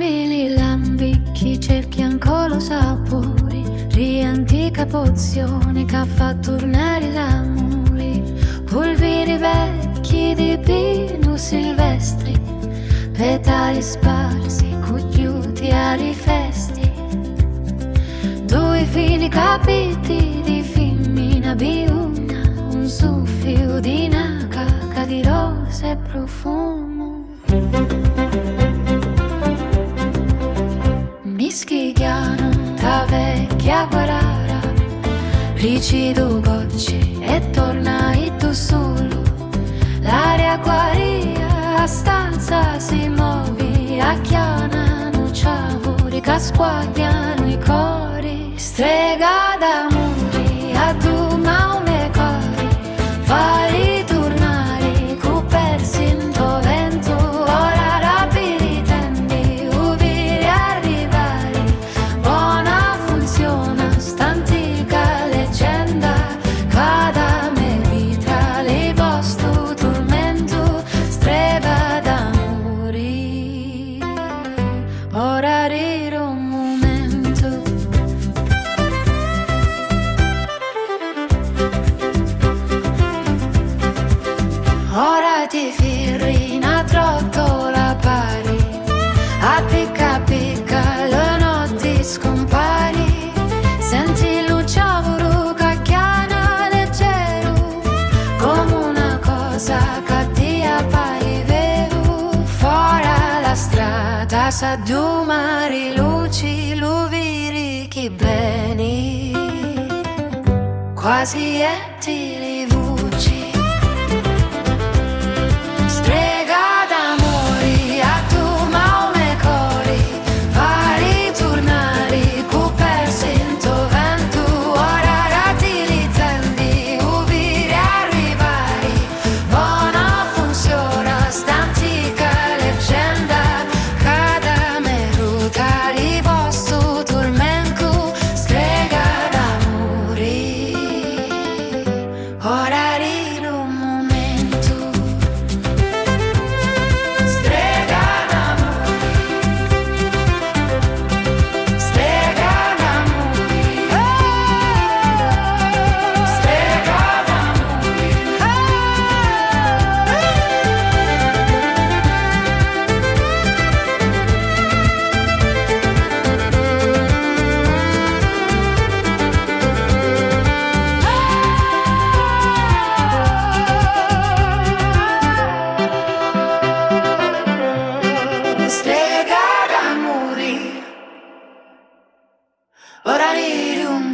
Camini, lambicchi, cerchi ancora sapori, riantica pozione che fa tornare l'amore, polveri vecchi di pino silvestri, petali sparsi, cucciuti alle feste, due fini capiti di femmina biuna, un soffio di una caca di rosa e profumo. Mi schigliano da vecchia guarara, ricido gocce e torna e tu solo, l'aria guaria, a stanza si muove, acchianano ciavori, casquagliano i cori, strega d'amore, a tu ma me cori, fai tornare, cupersi in tuo vento, ora rapidi tendi, ubiri arrivare, buona funziona, stantica leggenda, cada me vita, le posto tormento, strega d'amore, ora riro un momento. Ora ti firrina trottola pari, a picca le notti scompari, senti luciavoro cacchiana leggero, come una cosa che ti appare vero, fuori la strada sa due mari luci, luviri che bene, quasi ettili voci. Strega d'amore, a tu ma me cori, fai tornare, cupersi in tuo vento, ora ratili tendi, ubiri arrivare, buona funziona, stantica leggenda, cada me ruta di vostro tormento, strega d'amore, ora rido un momento. Strega d'amore, strega d'amore, strega d'amore. Strega d'amore, ora ridi un